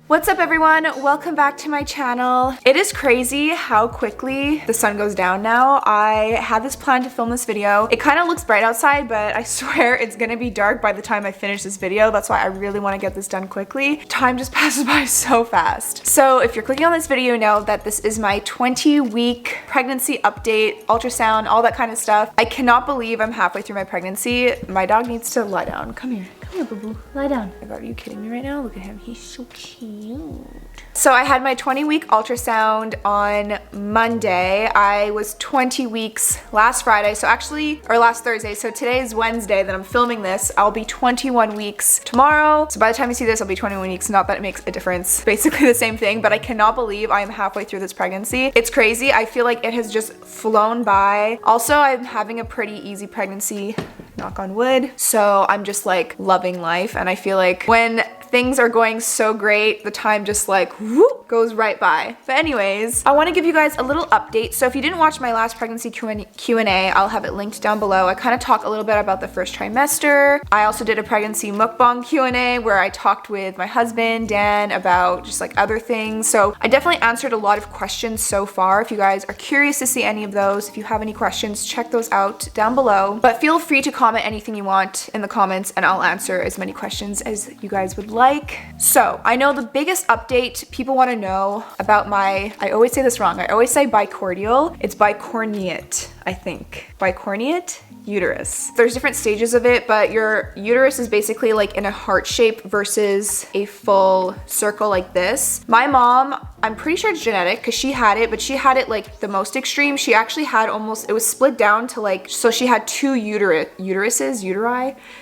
What's up everyone? Welcome back to my channel. It is crazy how quickly the sun goes down now. I had this plan to film this video. It kind of looks bright outside, but I swear it's gonna be dark by the time I finish this video. That's why I really want to get this done quickly. Time just passes by so fast. So if you're clicking on this video, know that this is my 20-week pregnancy update, ultrasound, all that kind of stuff. I cannot believe I'm halfway through my pregnancy. My dog needs to lie down. Come here. Come here, boo-boo. Lie down. Oh my God, are you kidding me right now? Look at him. He's so cute. So I had my 20-week ultrasound on Monday. I was 20 weeks last Friday, or last Thursday. So today is Wednesday that I'm filming this. I'll be 21 weeks tomorrow. So by the time you see this, I'll be 21 weeks. Not that it makes a difference. Basically the same thing, but I cannot believe I am halfway through this pregnancy. It's crazy. I feel like it has just flown by. Also, I'm having a pretty easy pregnancy, knock on wood. So I'm just like loving life. And I feel like when things are going so great, the time just like whoop, goes right by. But anyways, I want to give you guys a little update. So if you didn't watch my last pregnancy Q&A, I'll have it linked down below. I kind of talk a little bit about the first trimester. I also did a pregnancy mukbang Q&A where I talked with my husband, Dan, about just like other things. So I definitely answered a lot of questions so far. If you guys are curious to see any of those, if you have any questions, check those out down below. But feel free to comment anything you want in the comments and I'll answer as many questions as you guys would like. So I know the biggest update people want to know about I always say this wrong. I always say bicordial. It's bicornuate, I think. Bicornuate uterus. There's different stages of it, but your uterus is basically like in a heart shape versus a full circle like this. My mom, I'm pretty sure it's genetic because she had it, but she had it like the most extreme. She actually had it was split down to like, so she had two uteri.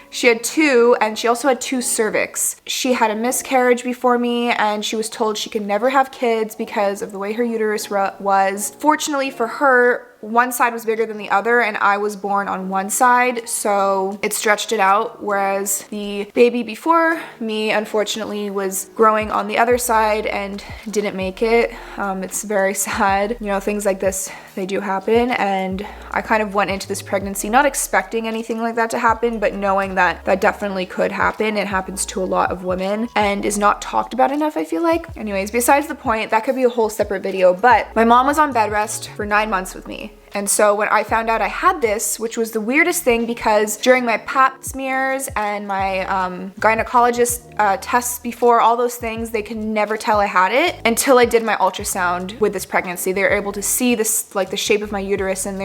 She had two, and she also had two cervix. She had a miscarriage before me, and she was told she could never have kids because of the way her uterus was. Fortunately for her, one side was bigger than the other, and I was born on one side, so it stretched it out, whereas the baby before me, unfortunately, was growing on the other side and didn't make it. It's very sad. You know, things like this, they do happen, and I kind of went into this pregnancy not expecting anything like that to happen, but knowing that that definitely could happen. It happens to a lot of women and is not talked about enough, I feel like. Anyways, besides the point, that could be a whole separate video, but my mom was on bed rest for 9 months with me. And so when I found out I had this, which was the weirdest thing because during my pap smears and my gynecologist tests before, all those things, they could never tell I had it until I did my ultrasound with this pregnancy. They were able to see this, like the shape of my uterus, and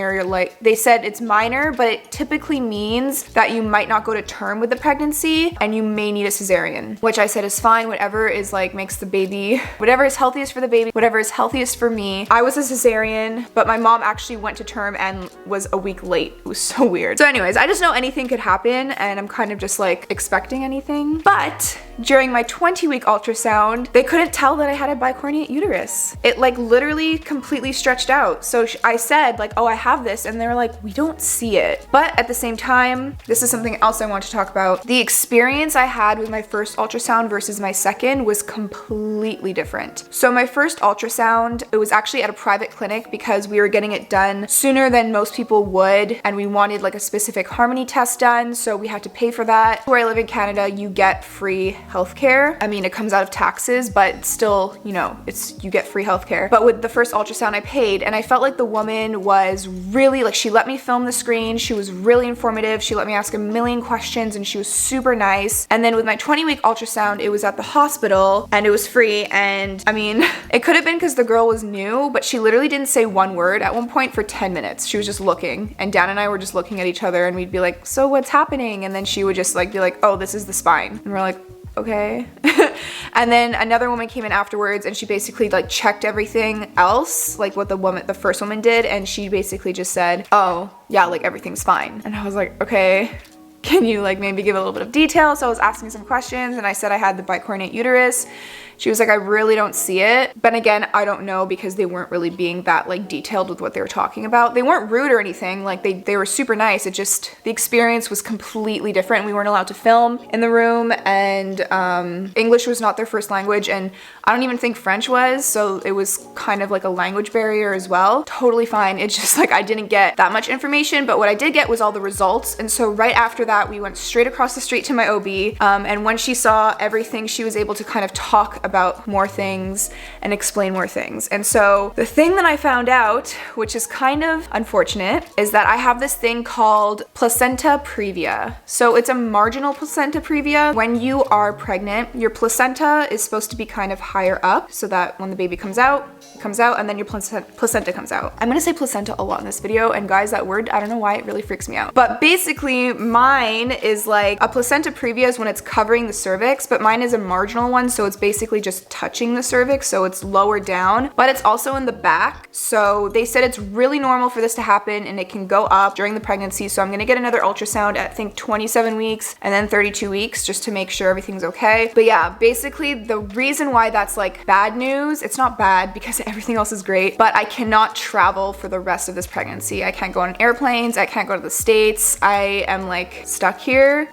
they said it's minor, but it typically means that you might not go to term with the pregnancy and you may need a cesarean, which I said is fine. Whatever is like makes the baby, whatever is healthiest for the baby, whatever is healthiest for me. I was a cesarean, but my mom actually went to term and was a week late. It was so weird. So anyways, I just know anything could happen and I'm kind of just like expecting anything. But during my 20-week ultrasound, they couldn't tell that I had a bicornuate uterus. It like literally completely stretched out. So I said like, oh, I have this, and they were like, we don't see it. But at the same time, this is something else I want to talk about. The experience I had with my first ultrasound versus my second was completely different. So my first ultrasound, it was actually at a private clinic because we were getting it done sooner than most people would, and we wanted like a specific harmony test done, so we had to pay for that. Where I live in Canada, you get free healthcare. I mean, it comes out of taxes, but still, you know, you get free healthcare. But with the first ultrasound, I paid, and I felt like the woman was really like, she let me film the screen. She was really informative. She let me ask a million questions, and she was super nice. And then with my 20-week ultrasound, it was at the hospital, and it was free. And I mean, it could have been because the girl was new, but she literally didn't say one word at one point for 10 minutes. She was just looking, and Dan and I were just looking at each other, and we'd be like, so what's happening? And then she would just like be like, oh, this is the spine. And we're like, okay. And then another woman came in afterwards, and she basically like checked everything else, like what the first woman did, and she basically just said, oh yeah, like everything's fine. And I was like, okay, can you like maybe give a little bit of detail? So I was asking some questions, and I said I had the bicornuate uterus. She was like, I really don't see it. But again, I don't know because they weren't really being that like detailed with what they were talking about. They weren't rude or anything. Like they were super nice. It just, the experience was completely different. We weren't allowed to film in the room, and English was not their first language, and I don't even think French was. So it was kind of like a language barrier as well. Totally fine. It's just like I didn't get that much information, but what I did get was all the results. And so right after that, we went straight across the street to my OB. And when she saw everything, she was able to kind of talk about more things and explain more things. And so the thing that I found out, which is kind of unfortunate, is that I have this thing called Placenta Previa. So it's a marginal placenta previa. When you are pregnant, your placenta is supposed to be kind of higher up so that when the baby comes out, and then your placenta comes out. I'm gonna say placenta a lot in this video, and guys, that word, I don't know why, it really freaks me out. But basically, mine is like, a placenta previa is when it's covering the cervix, but mine is a marginal one, so it's basically just touching the cervix, so it's lower down, but it's also in the back. So they said it's really normal for this to happen, and it can go up during the pregnancy. So I'm gonna get another ultrasound at, I think, 27 weeks and then 32 weeks just to make sure everything's okay. But yeah, basically the reason why that's like bad news, it's not bad because everything else is great, but I cannot travel for the rest of this pregnancy. I can't go on airplanes, I can't go to the States. I am like stuck here.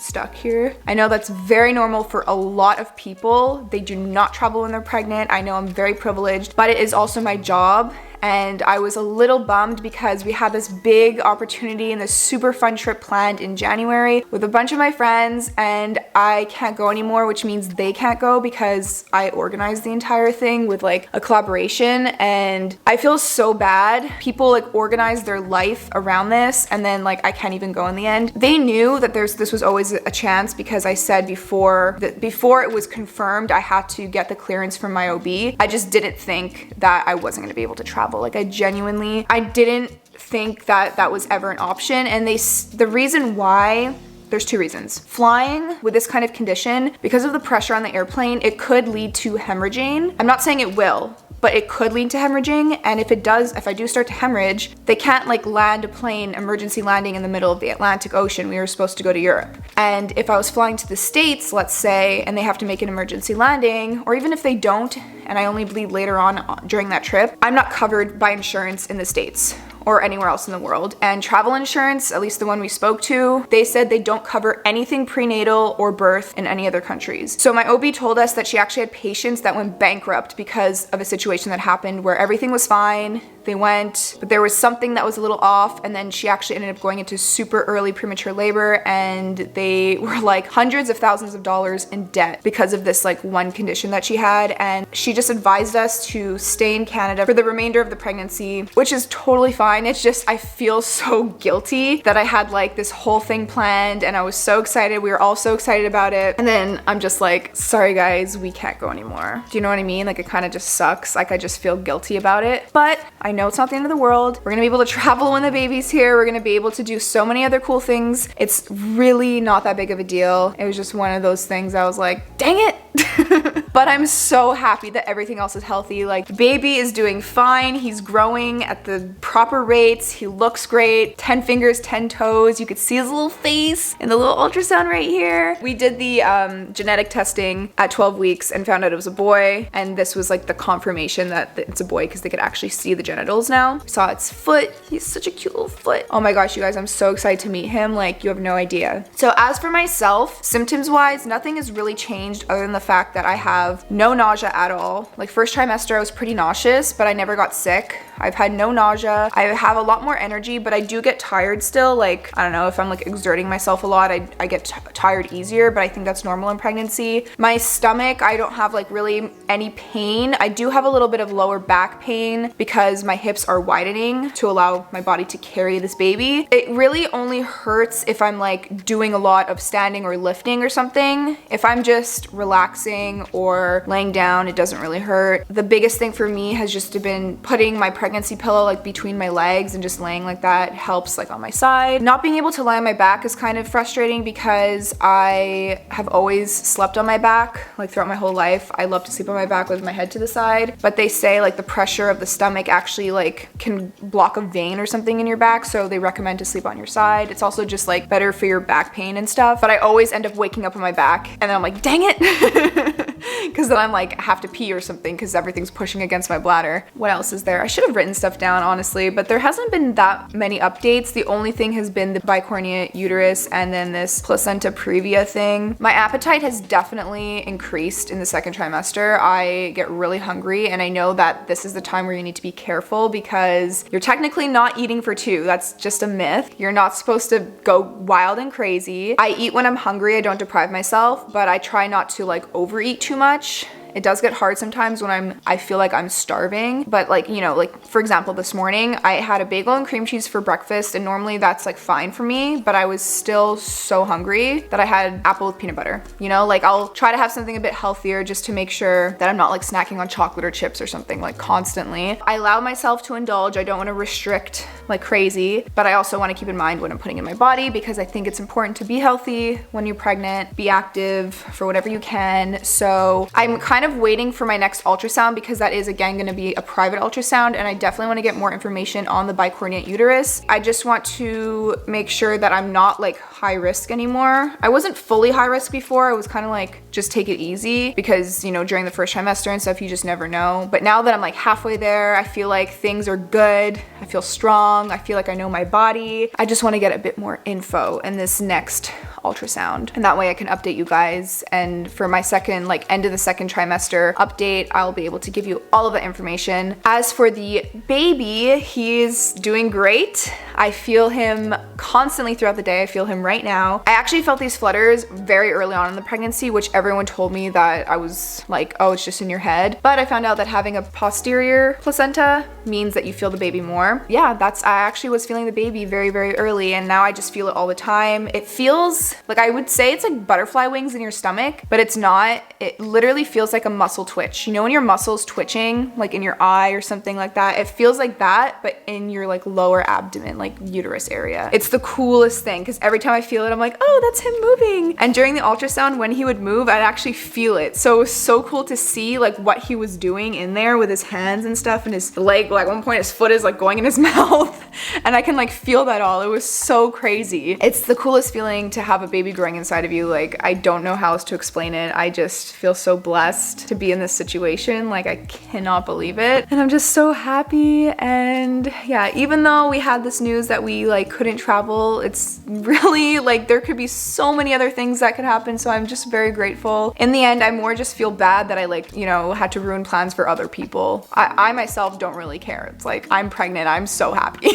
I know that's very normal for a lot of people. They do not travel when they're pregnant. I know I'm very privileged, but it is also my job. And I was a little bummed because we had this big opportunity and this super fun trip planned in January with a bunch of my friends, and I can't go anymore, which means they can't go because I organized the entire thing with like a collaboration, and I feel so bad. People like organize their life around this, and then like I can't even go in the end. They knew that this was always a chance because I said before it was confirmed I had to get the clearance from my OB. I just didn't think that I wasn't gonna be able to travel. Like I didn't think that that was ever an option. And the reason why, there's two reasons. Flying with this kind of condition, because of the pressure on the airplane, it could lead to hemorrhaging. I'm not saying it will, but it could lead to hemorrhaging. And if I do start to hemorrhage, they can't like land a plane, emergency landing in the middle of the Atlantic Ocean. We were supposed to go to Europe. And if I was flying to the States, let's say, and they have to make an emergency landing, or even if they don't, and I only bleed later on during that trip, I'm not covered by insurance in the States or anywhere else in the world. And travel insurance, at least the one we spoke to, they said they don't cover anything prenatal or birth in any other countries. So my OB told us that she actually had patients that went bankrupt because of a situation that happened where everything was fine, they went, but there was something that was a little off, and then she actually ended up going into super early premature labor, and they were like hundreds of thousands of dollars in debt because of this like one condition that she had. And she just advised us to stay in Canada for the remainder of the pregnancy, which is totally fine. It's just, I feel so guilty that I had like this whole thing planned and I was so excited. We were all so excited about it. And then I'm just like, sorry guys, we can't go anymore. Do you know what I mean? Like it kind of just sucks. Like I just feel guilty about it, but I know it's not the end of the world. We're gonna be able to travel when the baby's here. We're gonna be able to do so many other cool things. It's really not that big of a deal. It was just one of those things I was like, dang it. But I'm so happy that everything else is healthy. Like the baby is doing fine. He's growing at the proper rates. He looks great. 10 fingers, 10 toes. You could see his little face in the little ultrasound right here. We did the genetic testing at 12 weeks and found out it was a boy. And this was like the confirmation that it's a boy because they could actually see the genitals now. We saw its foot. He's such a cute little foot. Oh my gosh, you guys, I'm so excited to meet him. Like you have no idea. So as for myself, symptoms wise, nothing has really changed other than the fact that I have no nausea at all. Like first trimester, I was pretty nauseous, but I never got sick. I've had no nausea. I have a lot more energy, but I do get tired still. Like, I don't know, if I'm like exerting myself a lot, I get tired easier, but I think that's normal in pregnancy. My stomach, I don't have like really any pain. I do have a little bit of lower back pain because my hips are widening to allow my body to carry this baby. It really only hurts if I'm like doing a lot of standing or lifting or something. If I'm just relaxing or laying down, it doesn't really hurt. The biggest thing for me has just been putting my pregnancy pillow like between my legs and just laying like that helps like on my side. Not being able to lie on my back is kind of frustrating because I have always slept on my back like throughout my whole life. I love to sleep on my back with my head to the side, but they say like the pressure of the stomach actually like can block a vein or something in your back, so they recommend to sleep on your side. It's also just like better for your back pain and stuff, but I always end up waking up on my back and then I'm like, dang it. Because then I'm like, I have to pee or something because everything's pushing against my bladder. What else is there? I should have written stuff down, honestly, but there hasn't been that many updates. The only thing has been the bicornea uterus and then this placenta previa thing. My appetite has definitely increased in the second trimester. I get really hungry, and I know that this is the time where you need to be careful because you're technically not eating for two. That's just a myth. You're not supposed to go wild and crazy. I eat when I'm hungry. I don't deprive myself, but I try not to like overeat too much. It does get hard sometimes when I feel like I'm starving, but like, you know, like for example, this morning I had a bagel and cream cheese for breakfast, and normally that's like fine for me, but I was still so hungry that I had apple with peanut butter. You know, like I'll try to have something a bit healthier just to make sure that I'm not like snacking on chocolate or chips or something like constantly. I allow myself to indulge. I don't want to restrict like crazy, but I also want to keep in mind what I'm putting in my body, because I think it's important to be healthy when you're pregnant, be active for whatever you can. So I'm kind of waiting for my next ultrasound, because that is again going to be a private ultrasound, and I definitely want to get more information on the bicornuate uterus. I just want to make sure that I'm not like high risk anymore. I wasn't fully high risk before. I was kind of like, just take it easy, because you know, during the first trimester and stuff, you just never know. But now that I'm like halfway there, I feel like things are good. I feel strong. I feel like I know my body. I just want to get a bit more info in this next ultrasound, and that way I can update you guys. And for my second, like end of the second trimester update, I'll be able to give you all of the information. As for the baby, he's doing great. I feel him constantly throughout the day. I feel him right now. I actually felt these flutters very early on in the pregnancy, which everyone told me that I was like, oh, it's just in your head. But I found out that having a posterior placenta means that you feel the baby more. Yeah, I actually was feeling the baby very, very early, and now I just feel it all the time. It feels like, I would say it's like butterfly wings in your stomach, but it's not. It literally feels like a muscle twitch. You know when your muscle's twitching, like in your eye or something like that? It feels like that, but in your like lower abdomen, like uterus area. It's the coolest thing, because every time I feel it, I'm like, oh, that's him moving. And during the ultrasound, when he would move, I'd actually feel it. So it was so cool to see like what he was doing in there with his hands and stuff, and his leg, like at one point his foot is like going in his mouth, and I can like feel that all. It was so crazy. It's the coolest feeling to have a baby growing inside of you. Like, I don't know how else to explain it. I just feel so blessed to be in this situation. Like, I cannot believe it. And I'm just so happy. And yeah, even though we had this news that we like couldn't travel, it's really like there could be so many other things that could happen. So I'm just very grateful. In the end, I more just feel bad that I like, you know, had to ruin plans for other people. I myself don't really care. It's like, I'm pregnant. I'm so happy.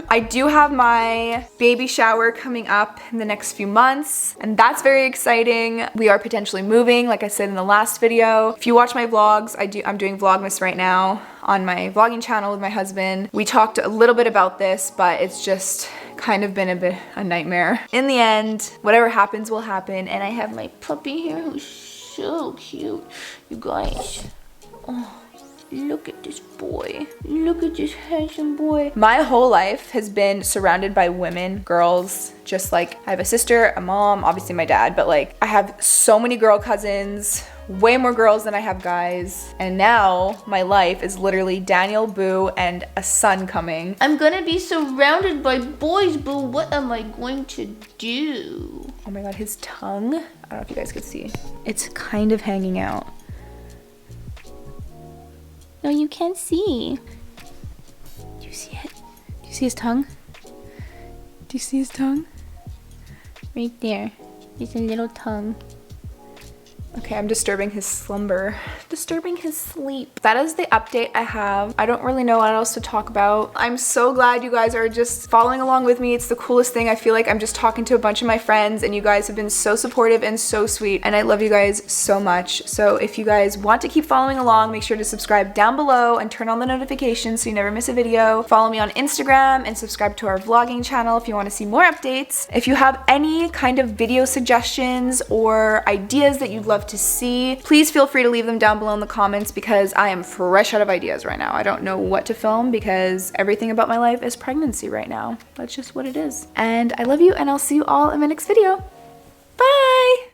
I do have my baby shower coming up in the next few months, and that's very exciting. We are potentially moving, like I said in the last video. If you watch my vlogs, I'm doing Vlogmas right now on my vlogging channel with my husband. We talked a little bit about this, but it's just kind of been a bit a nightmare. In the end, whatever happens will happen, and I have my puppy here who's so cute, you guys. Oh. Look at this boy. Look at this handsome boy. My whole life has been surrounded by women, girls, just like I have a sister, a mom, obviously my dad, but like I have so many girl cousins, way more girls than I have guys. And now my life is literally Daniel, Boo, and a son coming. I'm gonna be surrounded by boys, Boo. What am I going to do? Oh my God, his tongue. I don't know if you guys could see. It's kind of hanging out. No, you can't see. Do you see it? Do you see his tongue? Do you see his tongue? Right there. There's a little tongue. Okay, I'm disturbing his slumber. Disturbing his sleep. That is the update I have. I don't really know what else to talk about. I'm so glad you guys are just following along with me. It's the coolest thing. I feel like I'm just talking to a bunch of my friends, and you guys have been so supportive and so sweet, and I love you guys so much. So if you guys want to keep following along, make sure to subscribe down below and turn on the notifications so you never miss a video. Follow me on Instagram and subscribe to our vlogging channel if you want to see more updates. If you have any kind of video suggestions or ideas that you'd love to see, please feel free to leave them down below in the comments, because I am fresh out of ideas right now. I don't know what to film because everything about my life is pregnancy right now. That's just what it is. And I love you, and I'll see you all in my next video. Bye!